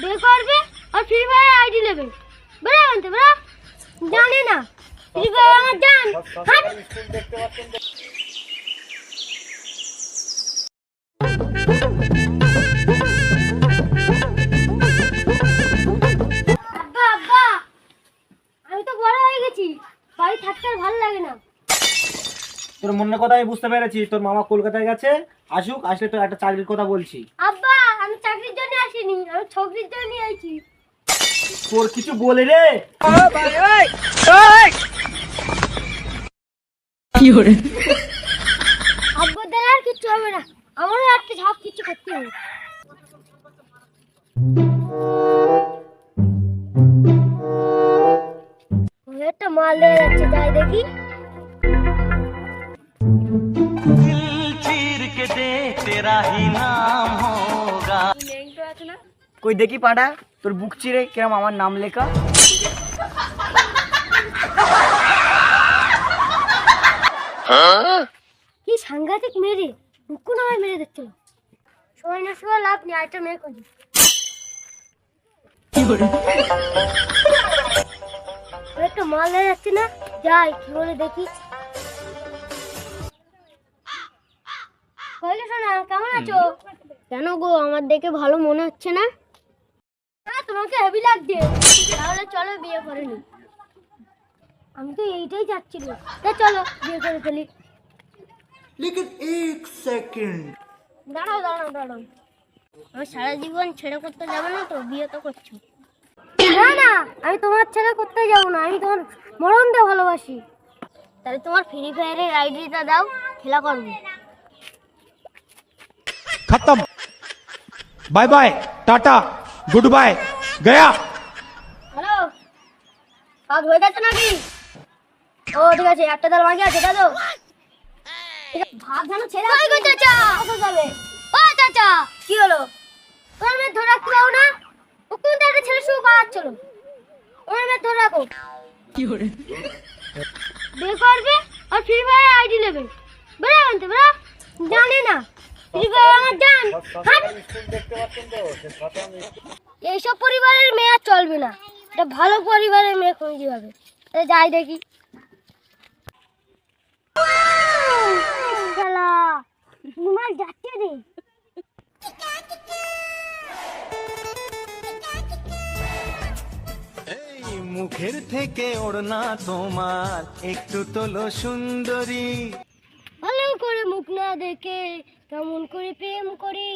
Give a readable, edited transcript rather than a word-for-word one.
বিয়ে করবে আর free fire ID নেবে। বেড়া আনতে বেড়া, জানে না ফ্রি ফায়ার আমার জান। হাট। আব্বা আব্বা, আমি তো বড় হয়ে গেছি, বাড়ি থাকতে আর ভালো লাগে না। তোর মনের কথা আমি বুঝতে পেরেছি। তোর মামা কলকাতায় গেছে, আসুক, আসলে তোর একটা চাকরির কথা বলছি। আব্বা আমি চাকরির জন্য আসিনি, আমি ছকরির জন্য আইছি। তোর কিছু বলে রে। আব্বা দ্বারা আর কিচ্ছু হবে না, আমারও একটা ঝাপ কিছু করতে হবে। একটা মাল লেগে যাচ্ছে, যাই দেখি। কই দেখি পাড়া, তোর বুক চিরে কিরম আমার নাম লেখা। কি সাংঘাতিক মেরে, বুকুন আমায় মেরে দিচ্ছিল। সময় না সময় লাভ নেই, আরেকটা মেয়ে খুঁজি। একটা মাল লেগে যাচ্ছে না, যাই কি বলে দেখি। সোনা কেমন আছো? কেন গো, আমার দেখে ভালো মনে হচ্ছে না? তোমাকে হেভি লাগছে, তাহলে চলো বিয়ে করে নি। আমি তো এইটাই চাচ্ছিল, চলো বিয়ে করে ফেলি। লেকিন এক সেকেন্ড, দাঁড়াও দাঁড়াও দাঁড়াও, আমি সারা জীবন ছেড়ে করতে যাবো না তো, বিয়ে তো করছো। না না, আমি তোমার ছেড়ে করতে যাবো না, আমি তোমার মরণ দিয়ে ভালোবাসি। তাহলে তোমার ফ্রি ফায়ারের আইডিটা দাও, খেলা করবো। खत्म, bye bye, tata, goodbye, गया। হ্যালো, কাজ হয়ে যাচ্ছে নাকি? ও ঠিক আছে, একটা দাল বাকি আছে, দাদু। ভাত যেন ছেড়ে কই গো চাচা? কোথায় যাবে? ও চাচা, কি হলো? তোমার মেয়ে ধরে রাখতে পারো না? ও কোন একটা ছেলে শুয়ে পাচ্ছিল, ওর মেয়ে ধরে রাখো। কি করে বিয়ে করবে আর ফ্রি ফায়ার আইডি নেবে? বেড়া আনতে বেড়া, জানে না ফ্রি ফায়ার আমার জান। হাট। এইসব পরিবারের মেয়ে আর চলবে না, এটা ভালো পরিবারের মেয়ে খুঁজতে হবে। যাই দেখি। শালা বিমাল যাচ্ছে রে। মুখের থেকে ওড়না তোমার একটু তোলো সুন্দরী। ভালো করে মুখ না দেখে কেমন করে প্রেম করি।